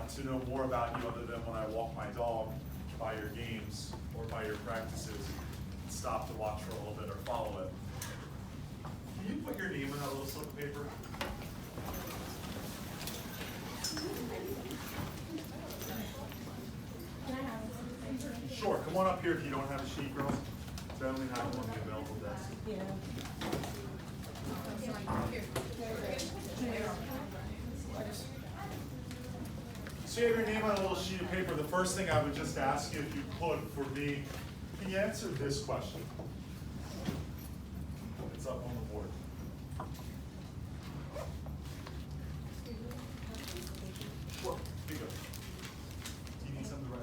to know more about you other than when I walk my dog by your games or by your practices and stop to watch for a little bit or follow it. Can you put your name on that little slip of paper? Sure, come on up here if you don't have a sheet, girls. So I only have one on the available desk. So you have your name on a little sheet of paper. The first thing I would just ask you, if you could, for me, can you answer this question? It's up on the board. Sure, here you go. Do you need something to write?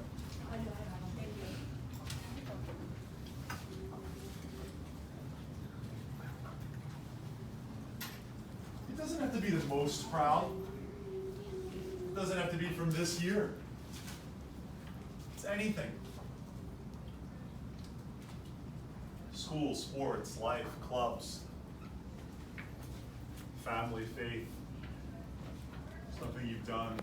It doesn't have to be the most proud. It doesn't have to be from this year. It's anything. School, sports, life, clubs, family, faith, something you've done.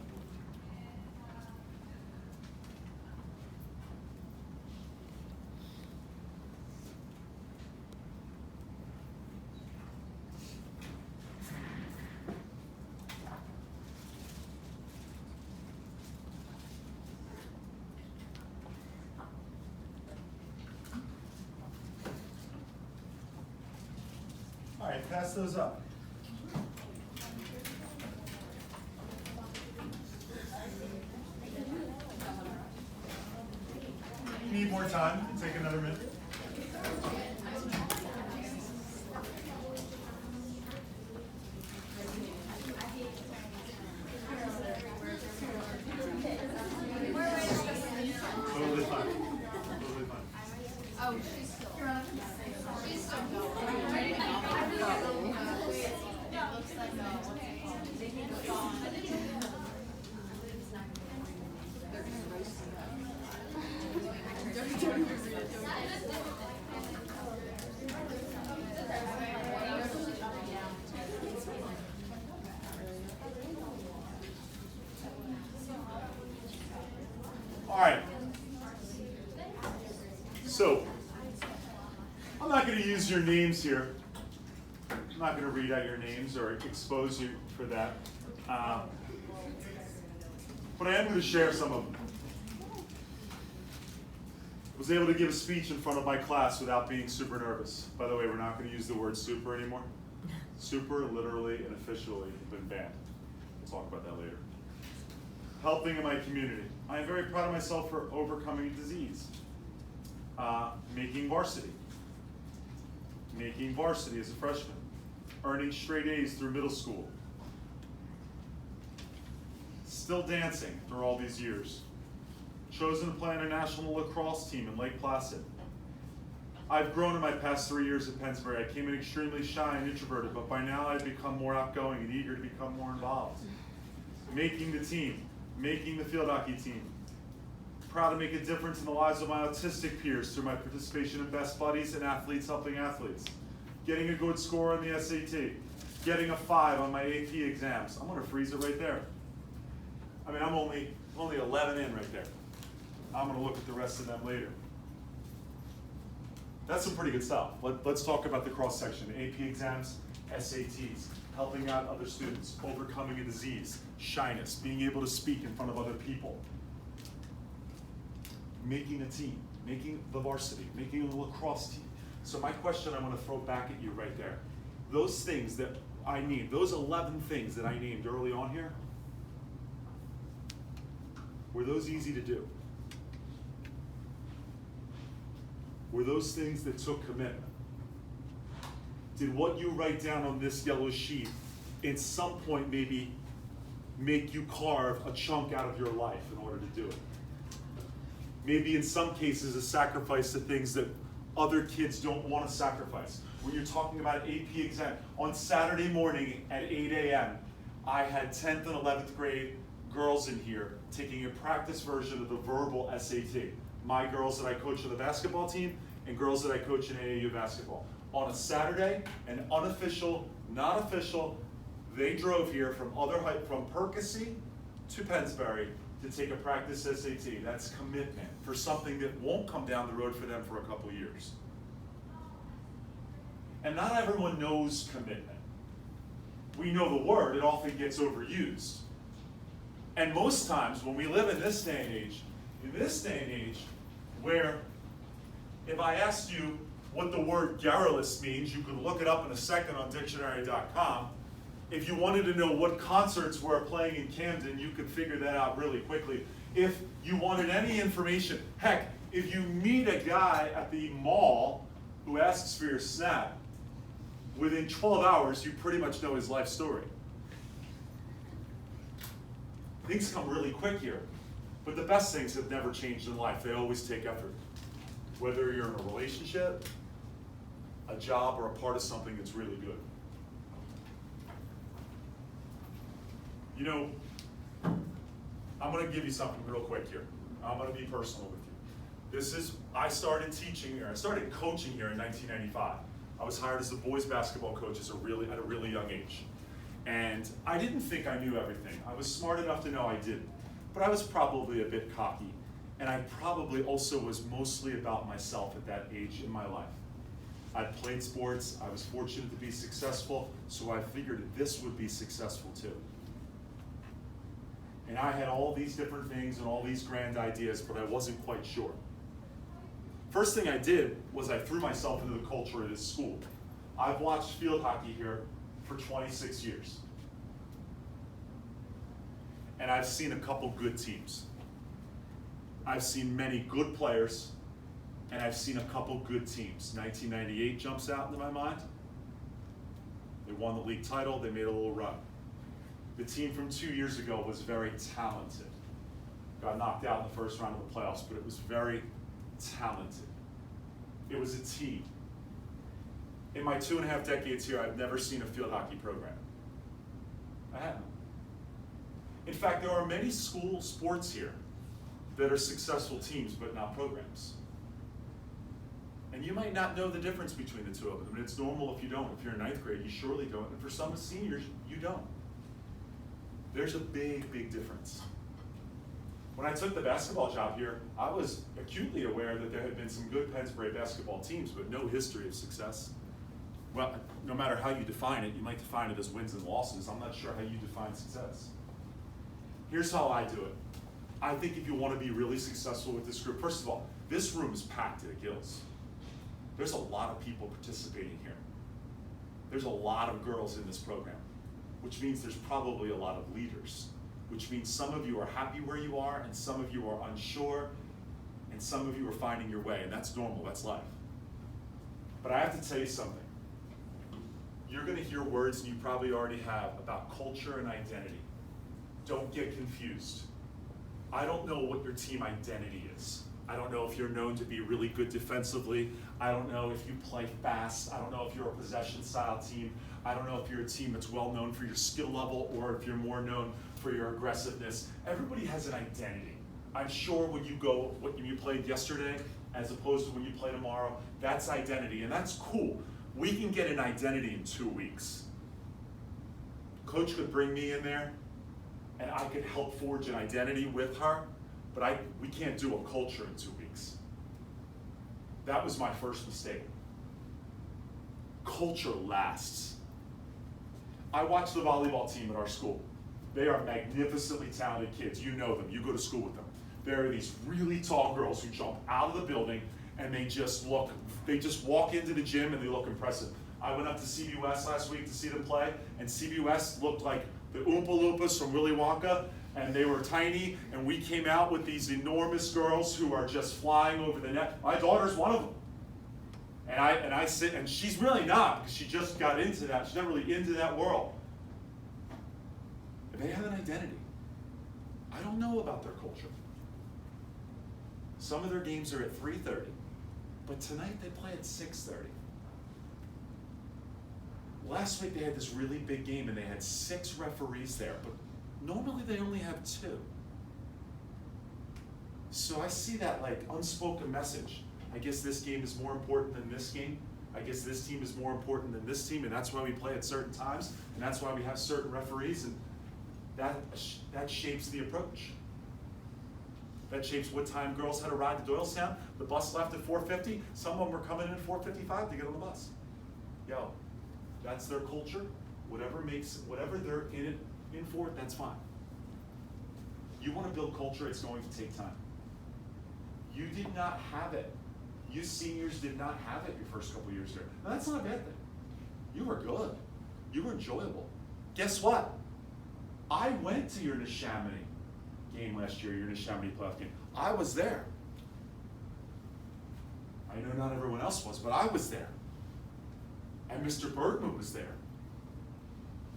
All right, pass those up. You need more time? Take another minute. Totally fine. Totally fine. Oh, she's still going. All right. So, I'm not going to use your names here. I'm not going to read out your names or expose you for that. But I am going to share some of them. I was able to give a speech in front of my class without being super nervous. By the way, we're not going to use the word super anymore. Super, literally, and officially have been banned. We'll talk about that later. Helping in my community. I am very proud of myself for overcoming a disease. Making varsity. Making varsity as a freshman. Earning straight A's through middle school. Still dancing through all these years. Chosen to play on a national lacrosse team in Lake Placid. I've grown in my past 3 years at Pennsbury. I came in extremely shy and introverted, but by now I've become more outgoing and eager to become more involved. Making the team, making the field hockey team. Proud to make a difference in the lives of my autistic peers through my participation in Best Buddies and Athletes Helping Athletes. Getting a good score on the SAT. Getting a 5 on my AP exams. I'm gonna freeze it right there. I mean, I'm only 11 in right there. I'm gonna look at the rest of them later. That's some pretty good stuff. Let's talk about the cross section. AP exams, SATs, helping out other students, overcoming a disease, shyness, being able to speak in front of other people. Making a team, making the varsity, making a lacrosse team. So my question I want to throw back at you right there. Those things that I named, those 11 things that I named early on here, were those easy to do? Were those things that took commitment? Did what you write down on this yellow sheet at some point maybe make you carve a chunk out of your life in order to do it? Maybe in some cases a sacrifice to things that other kids don't want to sacrifice. When you're talking about AP exam, on Saturday morning at 8 a.m., I had 10th and 11th grade girls in here taking a practice version of the verbal SAT. My girls that I coach on the basketball team and girls that I coach in AAU basketball. On a Saturday, an unofficial, not official, they drove here from Percy to Pennsbury to take a practice SAT. That's commitment for something that won't come down the road for them for a couple years. And not everyone knows commitment. We know the word, it often gets overused. And most times when we live in this day and age, where if I asked you what the word garrulous means, you could look it up in a second on dictionary.com. If you wanted to know what concerts were playing in Camden, you could figure that out really quickly. If you wanted any information, heck, if you meet a guy at the mall who asks for your snap, within 12 hours, you pretty much know his life story. Things come really quick here, but the best things have never changed in life. They always take effort. Whether you're in a relationship, a job, or a part of something that's really good. You know, I'm going to give you something real quick here. I'm going to be personal with you. I started teaching here. I started coaching here in 1995. I was hired as a boys basketball coach at a really young age. And I didn't think I knew everything. I was smart enough to know I didn't. But I was probably a bit cocky. And I probably also was mostly about myself at that age in my life. I'd played sports. I was fortunate to be successful. So I figured this would be successful too. And I had all these different things and all these grand ideas, but I wasn't quite sure. First thing I did was I threw myself into the culture of this school. I've watched field hockey here for 26 years. And I've seen a couple good teams. I've seen many good players, and I've seen a couple good teams. 1998 jumps out into my mind. They won the league title, they made a little run. The team from 2 years ago was very talented. Got knocked out in the first round of the playoffs, but it was very talented. It was a team. In my 2.5 decades here, I've never seen a field hockey program. I haven't. In fact, there are many school sports here that are successful teams, but not programs. And you might not know the difference between the two of them. I mean, it's normal if you don't. If you're in 9th grade, you surely don't. And for some seniors, you don't. There's a big, big difference. When I took the basketball job here, I was acutely aware that there had been some good Pennsbury basketball teams, but no history of success. Well, no matter how you define it, you might define it as wins and losses. I'm not sure how you define success. Here's how I do it. I think if you want to be really successful with this group, first of all, this room is packed to the gills. There's a lot of people participating here. There's a lot of girls in this program, which means there's probably a lot of leaders, which means some of you are happy where you are, and some of you are unsure, and some of you are finding your way, and that's normal, that's life. But I have to tell you something. You're going to hear words, and you probably already have, about culture and identity. Don't get confused. I don't know what your team identity is. I don't know if you're known to be really good defensively. I don't know if you play fast. I don't know if you're a possession style team. I don't know if you're a team that's well known for your skill level or if you're more known for your aggressiveness. Everybody has an identity. I'm sure when you played yesterday as opposed to when you play tomorrow, that's identity, and that's cool. We can get an identity in 2 weeks. Coach could bring me in there and I could help forge an identity with her, but we can't do a culture in 2 weeks. That was my first mistake. Culture lasts. I watch the volleyball team at our school. They are magnificently talented kids. You know them, you go to school with them. There are these really tall girls who jump out of the building and they just walk into the gym and they look impressive. I went up to CBUS last week to see them play, and CBUS looked like the Oompa Loompas from Willy Wonka, and they were tiny, and we came out with these enormous girls who are just flying over the net. My daughter's one of them. And I sit, and she's really not, because she just got into that. She's not really into that world. They have an identity. I don't know about their culture. Some of their games are at 3:30, but tonight they play at 6:30. Last week they had this really big game and they had 6 referees there, but normally they only have 2. So I see that like unspoken message. I guess this game is more important than this game. I guess this team is more important than this team, and that's why we play at certain times, and that's why we have certain referees, and that shapes the approach. That shapes what time girls had to ride to Doylestown. The bus left at 4:50. Some of them were coming in at 4:55 to get on the bus. Yo, that's their culture. Whatever they're in for, that's fine. You want to build culture, it's going to take time. You did not have it. You seniors did not have it your first couple years here. Now that's not a bad thing. You were good. You were enjoyable. Guess what? I went to your Neshaminy game last year, your Neshaminy playoff game. I was there. I know not everyone else was, but I was there. And Mr. Bergman was there.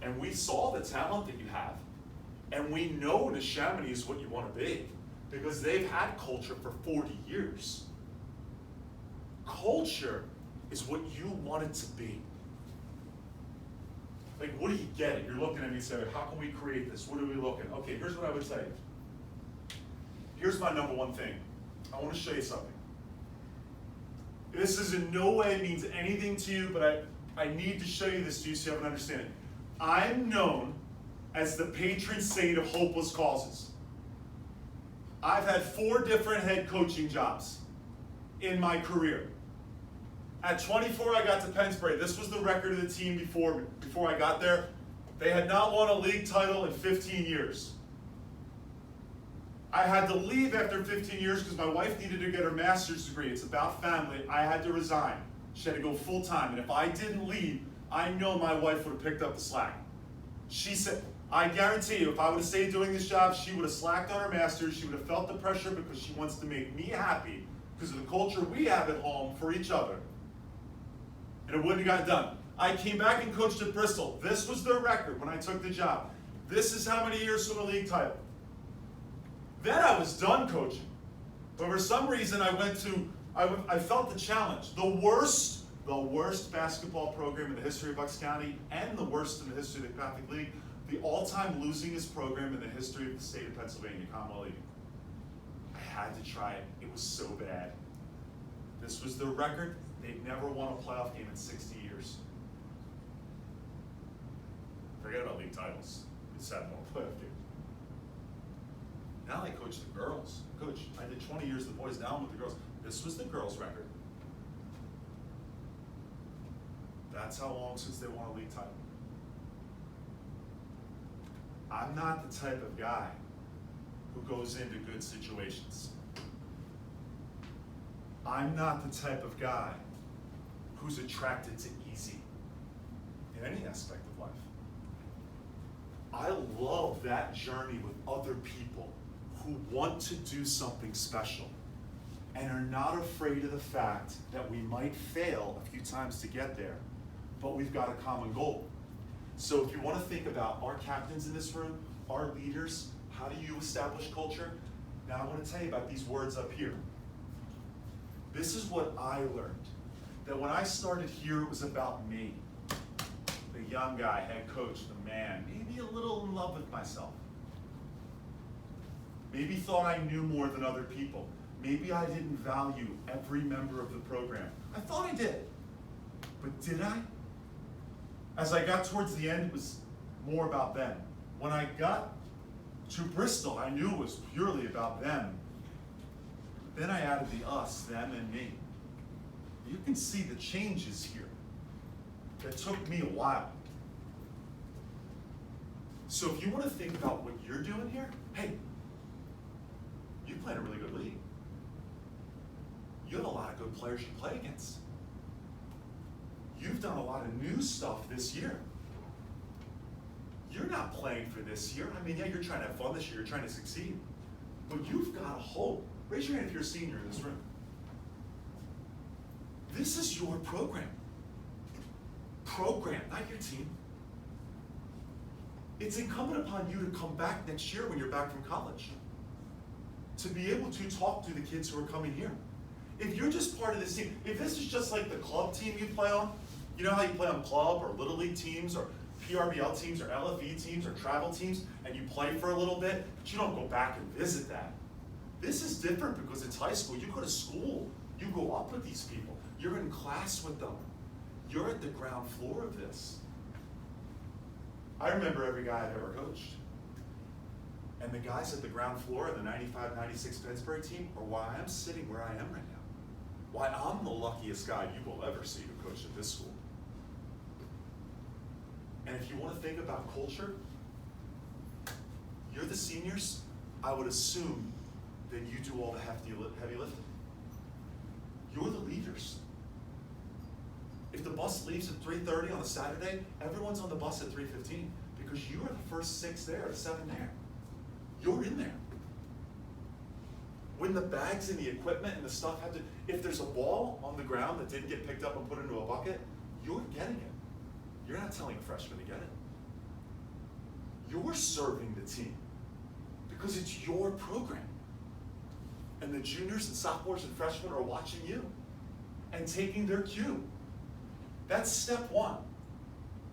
And we saw the talent that you have. And we know Neshaminy is what you want to be. Because they've had culture for 40 years. Culture is what you want it to be. Like, what do you get it? You're looking at me and saying, how can we create this? What are we looking? Okay, here's what I would say. Here's my number one thing. I want to show you something. This is in no way means anything to you, but I need to show you this to you so you have an understanding. I'm known as the patron saint of hopeless causes. I've had 4 different head coaching jobs in my career. At 24, I got to Pennsbury. This was the record of the team before I got there. They had not won a league title in 15 years. I had to leave after 15 years because my wife needed to get her master's degree. It's about family. I had to resign. She had to go full time. And if I didn't leave, I know my wife would have picked up the slack. She said, I guarantee you, if I would have stayed doing this job, she would have slacked on her master's. She would have felt the pressure because she wants to make me happy because of the culture we have at home for each other. And it wouldn't have gotten done. I came back and coached at Bristol. This was their record when I took the job. This is how many years from a league title. Then I was done coaching. But for some reason I felt the challenge. The worst basketball program in the history of Bucks County and the worst in the history of the Catholic League, the all-time losingest program in the history of the state of Pennsylvania, Commonwealth League. I had to try it. It was so bad. This was their record. They'd never won a playoff game in 60 years. Forget about league titles. It's had more playoff games. Now I coach the girls. Coach, I did 20 years of the boys, now I'm with the girls. This was the girls' record. That's how long since they won a league title. I'm not the type of guy who goes into good situations. I'm not the type of guy who's attracted to easy in any aspect of life. I love that journey with other people who want to do something special and are not afraid of the fact that we might fail a few times to get there, but we've got a common goal. So if you want to think about our captains in this room, our leaders, how do you establish culture? Now I want to tell you about these words up here. This is what I learned, that when I started here, it was about me. The young guy, head coach, the man, maybe a little in love with myself. Maybe thought I knew more than other people. Maybe I didn't value every member of the program. I thought I did, but did I? As I got towards the end, it was more about them. When I got to Bristol, I knew it was purely about them. Then I added the us, them, and me. You can see the changes here. That took me a while. So if you want to think about what you're doing here, hey, you play in a really good league. You have a lot of good players you play against. You've done a lot of new stuff this year. You're not playing for this year. I mean, yeah, you're trying to have fun this year, you're trying to succeed. But you've got a hope. Raise your hand if you're a senior in this room. This is your program. Program, not your team. It's incumbent upon you to come back next year when you're back from college, to be able to talk to the kids who are coming here. If you're just part of this team, if this is just like the club team you play on, you know how you play on club or little league teams or PRBL teams or LFE teams or travel teams, and you play for a little bit, but you don't go back and visit that. This is different because it's high school. You go to school, you go up with these people. You're in class with them. You're at the ground floor of this. I remember every guy I've ever coached. And the guys at the ground floor of the 95-96 Pittsburgh team are why I'm sitting where I am right now. Why I'm the luckiest guy you will ever see who coached at this school. And if you want to think about culture, you're the seniors, I would assume that you do all the heavy lifting. You're the leaders. If the bus leaves at 3:30 on a Saturday, everyone's on the bus at 3:15 because you are the first 6 there, or 7 there. You're in there. When the bags and the equipment and the stuff have to, if there's a ball on the ground that didn't get picked up and put into a bucket, you're getting it. You're not telling a freshman to get it. You're serving the team because it's your program. And the juniors and sophomores and freshmen are watching you and taking their cue. That's step one.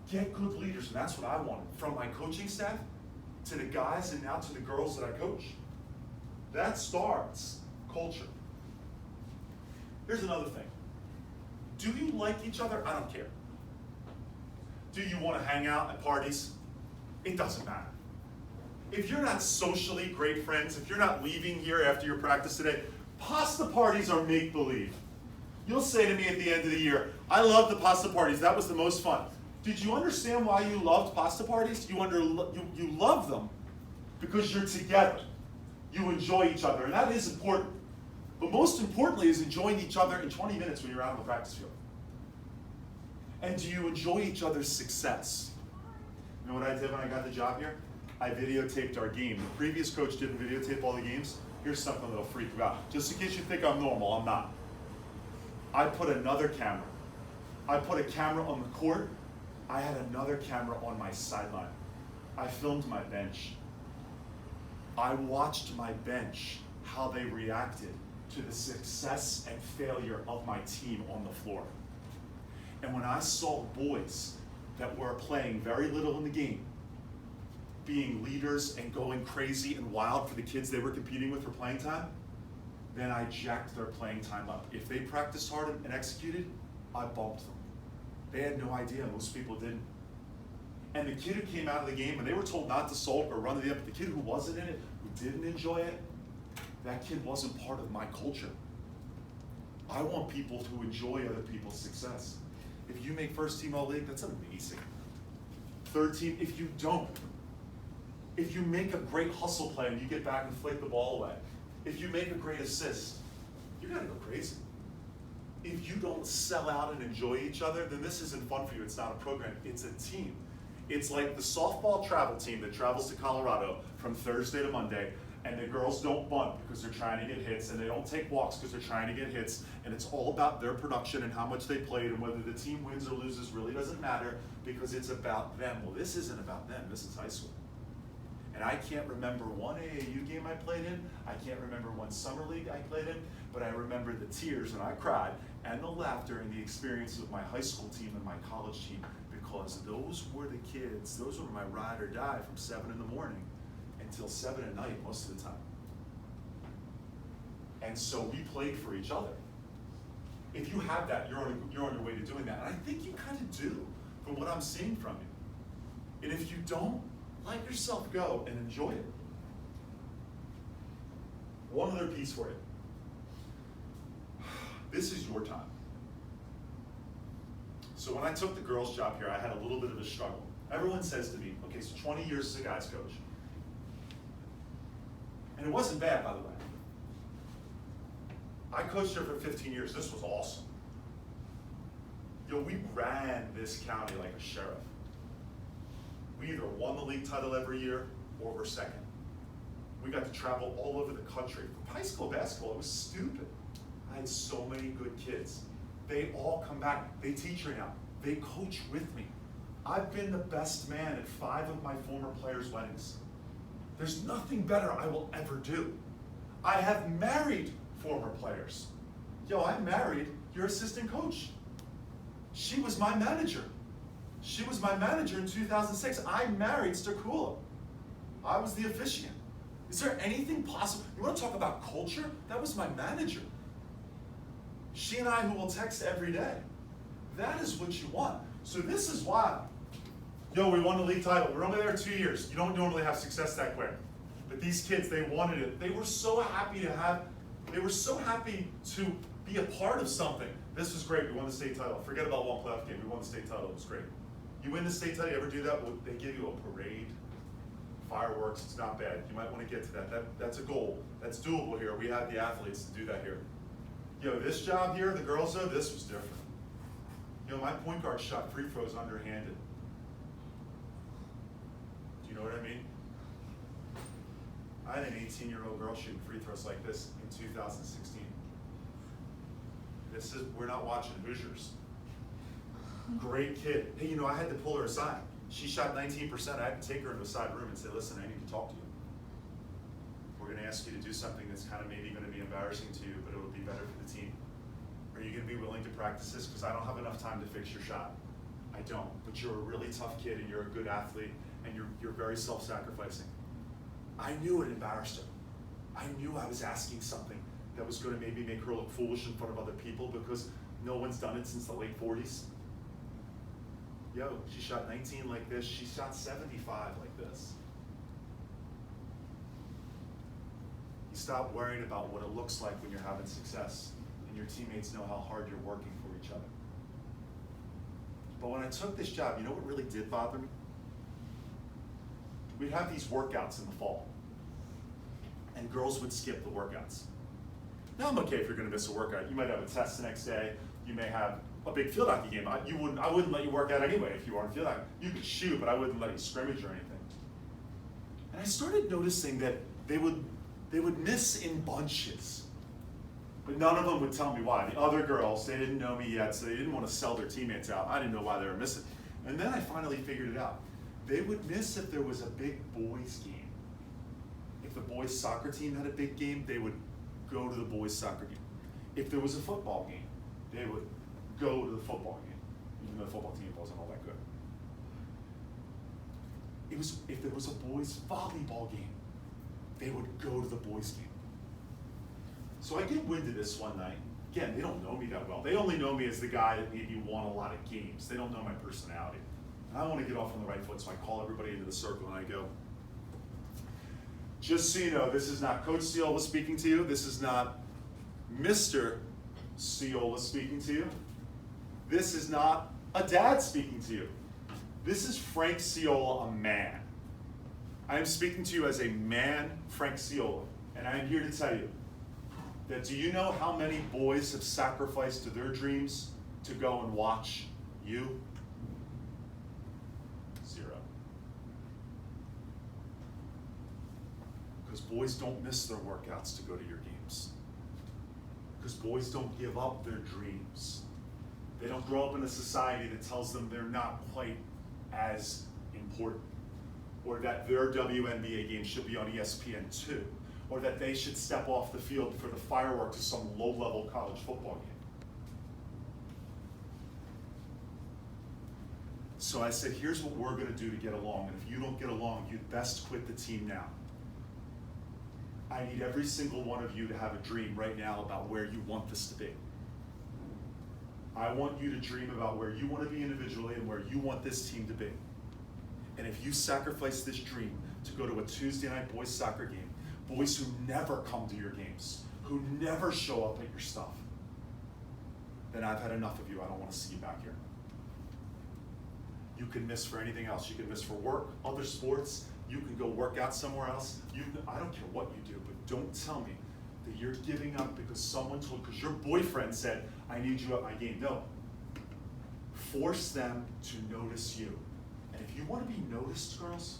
Get good leaders, and that's what I wanted from my coaching staff to the guys and now to the girls that I coach. That starts culture. Here's another thing. Do you like each other? I don't care. Do you want to hang out at parties? It doesn't matter. If you're not socially great friends, if you're not leaving here after your practice today, pasta parties are make-believe. You'll say to me at the end of the year, I love the pasta parties, that was the most fun. Did you understand why you loved pasta parties? You love them because you're together. You enjoy each other, and that is important. But most importantly is enjoying each other in 20 minutes when you're out on the practice field. And do you enjoy each other's success? You know what I did when I got the job here? I videotaped our game. The previous coach didn't videotape all the games. Here's something that'll freak you out. Just in case you think I'm normal, I'm not. I put another camera. I put a camera on the court. I had another camera on my sideline. I filmed my bench. I watched my bench, how they reacted to the success and failure of my team on the floor. And when I saw boys that were playing very little in the game, being leaders and going crazy and wild for the kids they were competing with for playing time, then I jacked their playing time up. If they practiced hard and executed, I bumped them. They had no idea, most people didn't. And the kid who came out of the game, and they were told not to sulk or run to the end, but the kid who wasn't in it, who didn't enjoy it, that kid wasn't part of my culture. I want people to enjoy other people's success. If you make first team All-League, that's amazing. Third team, if you don't. If you make a great hustle play and you get back and flick the ball away. If you make a great assist, you're gonna go crazy. If you don't sell out and enjoy each other, then this isn't fun for you. It's not a program, it's a team. It's like the softball travel team that travels to Colorado from Thursday to Monday, and the girls don't bunt because they're trying to get hits, and they don't take walks because they're trying to get hits, and it's all about their production and how much they played, and whether the team wins or loses really doesn't matter because it's about them. Well, this isn't about them, this is high school. And I can't remember one AAU game I played in, I can't remember one summer league I played in, but I remember the tears and I cried, and the laughter and the experience of my high school team and my college team, because those were the kids, those were my ride or die from 7 in the morning until 7 at night most of the time. And so we played for each other. If you have that, you're on your way to doing that. And I think you kind of do, from what I'm seeing from you. And if you don't, let yourself go and enjoy it. One other piece for you. This is your time. So when I took the girls' job here, I had a little bit of a struggle. Everyone says to me, okay, so 20 years as a guys coach. And it wasn't bad, by the way. I coached here for 15 years. This was awesome. We ran this county like a sheriff. We either won the league title every year or were second. We got to travel all over the country. For high school basketball, it was stupid. I had so many good kids. They all come back. They teach here now. They coach with me. I've been the best man at 5 of my former players' weddings. There's nothing better I will ever do. I have married former players. I married your assistant coach. She was my manager. She was my manager in 2006. I married Sciolla. I was the officiant. Is there anything possible? You want to talk about culture? That was my manager. She and I who will text every day. That is what you want. So this is why. We won the league title. We're only there 2 years. You don't normally have success that quick. But these kids, they wanted it. They were so happy to be a part of something. This was great, we won the state title. Forget about one playoff game, we won the state title, it was great. You win the state title, you ever do that? Well, they give you a parade, fireworks, it's not bad. You might want to get to that. That's a goal. That's doable here. We had the athletes to do that here. This job here, the girls though, this was different. My point guard shot free throws underhanded. Do you know what I mean? I had an 18-year-old girl shooting free throws like this in 2016. We're not watching Hoosiers. Great kid. Hey, I had to pull her aside. She shot 19%. I had to take her into a side room and say, listen, I need to talk to you. We're going to ask you to do something that's kind of maybe going to be embarrassing to you, but it will be better for the team. Are you going to be willing to practice this? Because I don't have enough time to fix your shot. I don't. But you're a really tough kid, and you're a good athlete, and you're very self-sacrificing. I knew it embarrassed her. I knew I was asking something that was going to maybe make her look foolish in front of other people because no one's done it since the late 40s. She shot 19 like this. She shot 75 like this. You stop worrying about what it looks like when you're having success and your teammates know how hard you're working for each other. But when I took this job, you know what really did bother me? We'd have these workouts in the fall, and girls would skip the workouts. Now I'm okay if you're going to miss a workout. You might have a test the next day. You may have a big field hockey game. I wouldn't let you work out anyway if you were on field hockey. You could shoot, but I wouldn't let you scrimmage or anything. And I started noticing that they would miss in bunches. But none of them would tell me why. The other girls, they didn't know me yet, so they didn't want to sell their teammates out. I didn't know why they were missing. And then I finally figured it out. They would miss if there was a big boys game. If the boys soccer team had a big game, they would go to the boys soccer game. If there was a football game, they would go to the football game, even though the football team wasn't all that good. If there was a boys volleyball game, they would go to the boys game. So I get wind of this one night. Again, they don't know me that well. They only know me as the guy that maybe won a lot of games. They don't know my personality. And I want to get off on the right foot, so I call everybody into the circle and I go, just so you know, this is not Coach Sciolla speaking to you. This is not Mr. Sciolla speaking to you. This is not a dad speaking to you. This is Frank Sciolla, a man. I am speaking to you as a man, Frank Sciolla, and I am here to tell you that do you know how many boys have sacrificed to their dreams to go and watch you? 0. Because boys don't miss their workouts to go to your games. Because boys don't give up their dreams. They don't grow up in a society that tells them they're not quite as important, or that their WNBA game should be on ESPN2, or that they should step off the field for the fireworks of some low-level college football game. So I said, here's what we're going to do to get along, and if you don't get along, you'd best quit the team now. I need every single one of you to have a dream right now about where you want this to be. I want you to dream about where you want to be individually and where you want this team to be. And if you sacrifice this dream to go to a Tuesday night boys soccer game, boys who never come to your games, who never show up at your stuff, then I've had enough of you. I don't want to see you back here. You can miss for anything else. You can miss for work, other sports. You can go work out somewhere else. I don't care what you do, but don't tell me that you're giving up because because your boyfriend said, I need you at my game. No. Force them to notice you. And if you want to be noticed, girls,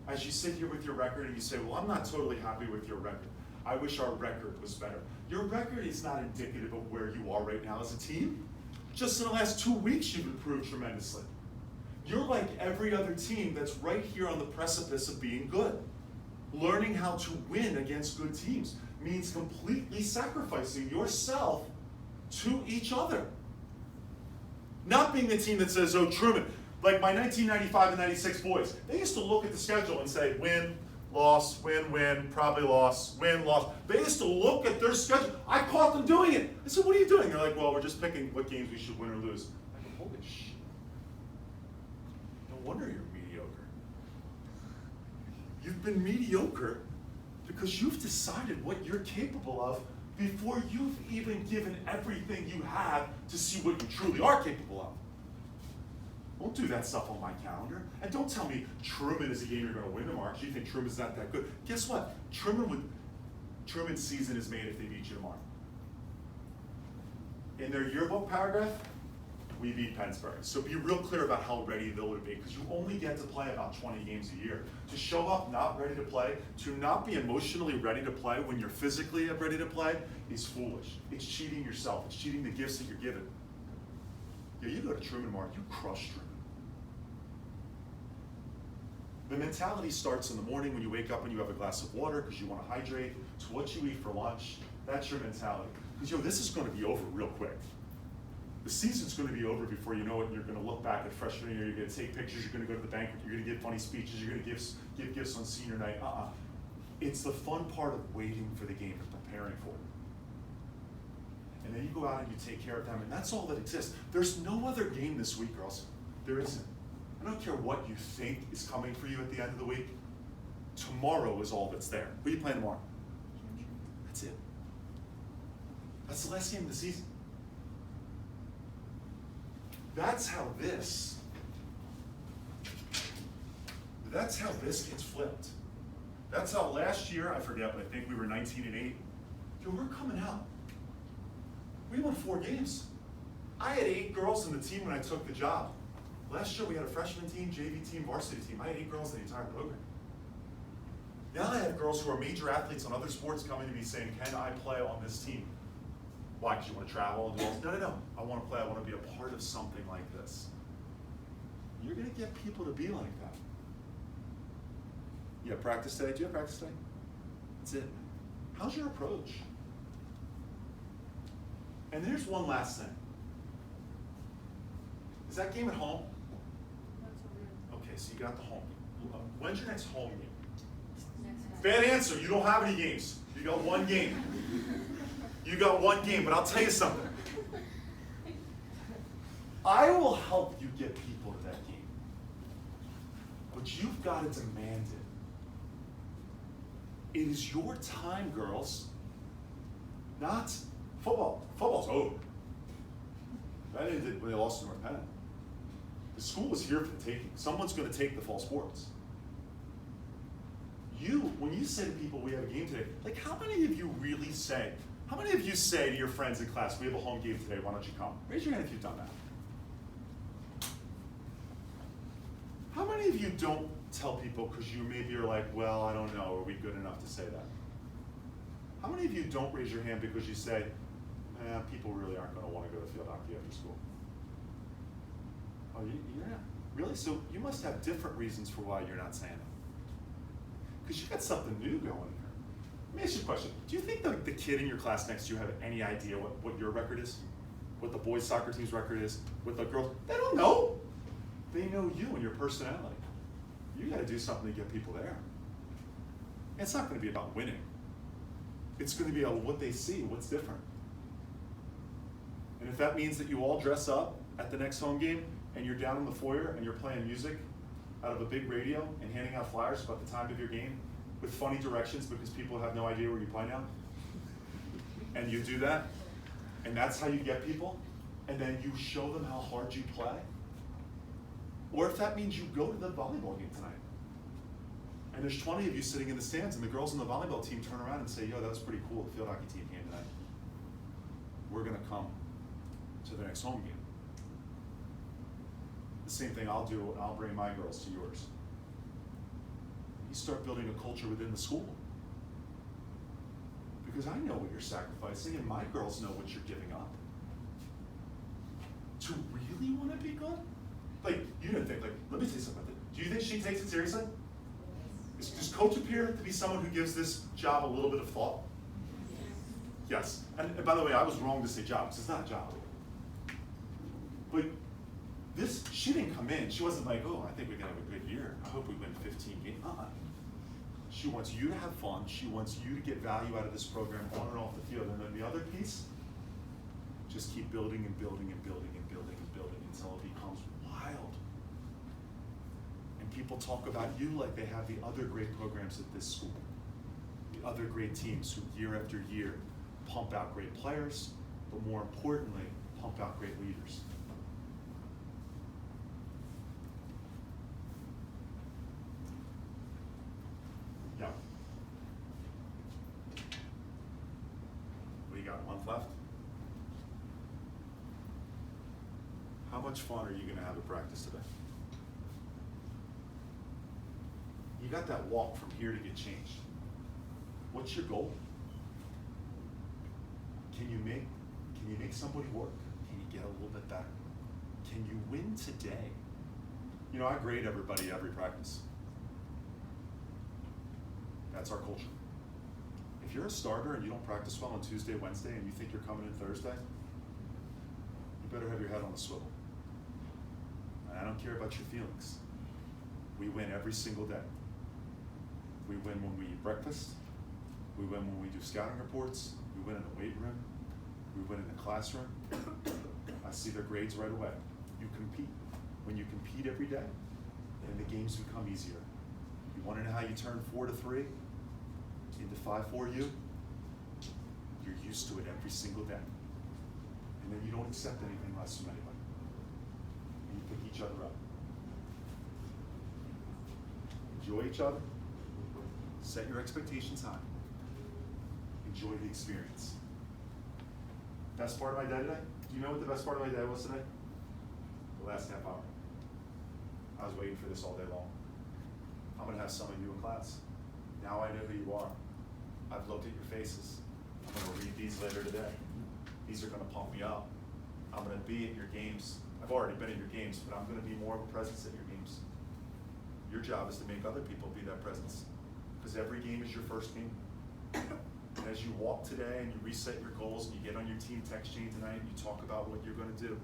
as you sit here with your record and you say, well, I'm not totally happy with your record. I wish our record was better. Your record is not indicative of where you are right now as a team. Just in the last 2 weeks, you've improved tremendously. You're like every other team that's right here on the precipice of being good. Learning how to win against good teams means completely sacrificing yourself to each other. Not being the team that says, oh, Truman, like my 1995 and 96 boys, they used to look at the schedule and say, win, loss, win, win, probably loss, win, loss. They used to look at their schedule. I caught them doing it. I said, what are you doing? They're like, well, we're just picking what games we should win or lose. I go, holy shit. No wonder you're mediocre. You've been mediocre Because you've decided what you're capable of before you've even given everything you have to see what you truly are capable of. Don't do that stuff on my calendar. And don't tell me Truman is a game you're going to win tomorrow because you think Truman's not that good. Guess what? Truman's season is made if they beat you tomorrow. In their yearbook paragraph, we beat Pennsbury. So be real clear about how ready they would be, because you only get to play about 20 games a year. To show up not ready to play, to not be emotionally ready to play when you're physically ready to play, is foolish. It's cheating yourself. It's cheating the gifts that you're given. Yeah, you go to Truman tomorrow, you crush Truman. The mentality starts in the morning when you wake up and you have a glass of water because you want to hydrate, to what you eat for lunch. That's your mentality. Because this is going to be over real quick. The season's going to be over before you know it, and you're going to look back at freshman year, you're going to take pictures, you're going to go to the banquet, you're going to give funny speeches, you're going to give gifts on senior night. It's the fun part of waiting for the game and preparing for it. And then you go out and you take care of them, and that's all that exists. There's no other game this week, girls. There isn't. I don't care what you think is coming for you at the end of the week. Tomorrow is all that's there. Who are you playing tomorrow? That's it. That's the last game of the season. That's how this gets flipped. That's how last year, I forget, but I think we were 19-8. We're coming out. We won 4 games. I had 8 girls in the team when I took the job. Last year we had a freshman team, JV team, varsity team. I had 8 girls in the entire program. Now I have girls who are major athletes on other sports coming to me saying, can I play on this team? Why? Because you want to travel and do all this? No. I want to play. I want to be a part of something like this. You're going to get people to be like that. You have practice today? Do you have practice today? That's it. How's your approach? And there's one last thing. Is that game at home? Okay, so you got the home game. When's your next home game? Bad answer. You don't have any games. You got one game. You got one game, but I'll tell you something. I will help you get people to that game. But you've got to demand it. It is your time, girls. Not football. Football's over. That ended when they lost to North Penn. The school was here for the taking. Someone's going to take the fall sports. When you say to people, we have a game today, like how many of you really say, how many of you say to your friends in class, we have a home game today, why don't you come? Raise your hand if you've done that. How many of you don't tell people because you maybe are like, well, I don't know, are we good enough to say that? How many of you don't raise your hand because you say, people really aren't going to want to go to field hockey after school? Oh, you're not? Really? So you must have different reasons for why you're not saying it. Because you got something new going here. Let me ask you a question. Do you think the kid in your class next to you have any idea what your record is? What the boys' soccer team's record is? What the girls? They don't know. They know you and your personality. You got to do something to get people there. It's not going to be about winning. It's going to be about what they see, what's different. And if that means that you all dress up at the next home game and you're down in the foyer and you're playing music out of a big radio and handing out flyers about the time of your game with funny directions because people have no idea where you play now, and you do that, and that's how you get people, and then you show them how hard you play, or if that means you go to the volleyball game tonight, and there's 20 of you sitting in the stands, and the girls on the volleyball team turn around and say, yo, that was pretty cool, the field hockey team came tonight. We're going to come to the next home game. The same thing I'll do, and I'll bring my girls to yours. You start building a culture within the school. Because I know what you're sacrificing, and my girls know what you're giving up. To really want to be good? Like, you didn't think, let me tell you something about that. Do you think she takes it seriously? Does coach appear to be someone who gives this job a little bit of thought? Yes. And by the way, I was wrong to say job, because it's not a job. But she didn't come in. She wasn't like, oh, I think we're going to have a good year. I hope we win 15 games. She wants you to have fun. She wants you to get value out of this program on and off the field. And then the other piece, just keep building and building and building and building and building until it becomes wild. And people talk about you like they have the other great programs at this school. The other great teams who year after year pump out great players, but more importantly, pump out great leaders. Yeah. What do you got, a month left? How much fun are you gonna have at practice today? You got that walk from here to get changed. What's your goal? Can you make somebody work? Can you get a little bit better? Can you win today? You know, I grade everybody every practice. That's our culture. If you're a starter and you don't practice well on Tuesday, Wednesday, and you think you're coming in Thursday, you better have your head on a swivel. And I don't care about your feelings. We win every single day. We win when we eat breakfast. We win when we do scouting reports. We win in the weight room. We win in the classroom. I see their grades right away. You compete. When you compete every day, then the games become easier. You want to know how you turn 4 to 3 into 5-4U? You're used to it every single day. And then you don't accept anything less from anybody. And you pick each other up. Enjoy each other. Set your expectations high. Enjoy the experience. Best part of my day today? Do you know what the best part of my day was today? The last half hour. I was waiting for this all day long. I'm gonna have some of you in class. Now I know who you are. I've looked at your faces. I'm gonna read these later today. These are gonna pump me up. I'm gonna be at your games. I've already been at your games, but I'm gonna be more of a presence at your games. Your job is to make other people be that presence. Because every game is your first game. And as you walk today and you reset your goals and you get on your team text chain tonight and you talk about what you're going to do,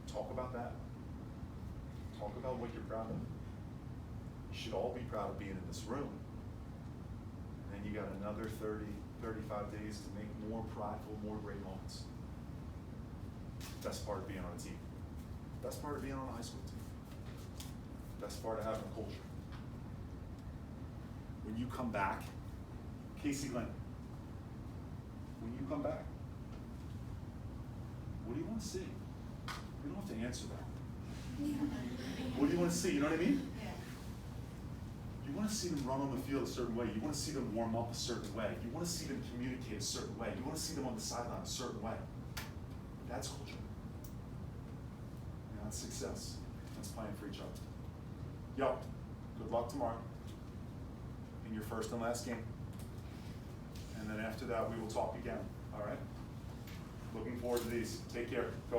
talk about that. Talk about what you're proud of. You should all be proud of being in this room. And then you got another 30, 35 days to make more prideful, more great moments. Best part of being on a team. Best part of being on a high school team. Best part of having a culture. When you come back, Casey Lynn, when you come back, what do you want to see? You don't have to answer that. What do you want to see? You know what I mean? Yeah. You want to see them run on the field a certain way. You want to see them warm up a certain way. You want to see them communicate a certain way. You want to see them on the sideline a certain way. That's culture. And that's success. That's playing for each other. Yo, good luck tomorrow in your first and last game. And then after that, we will talk again, all right? Looking forward to these. Take care. Go.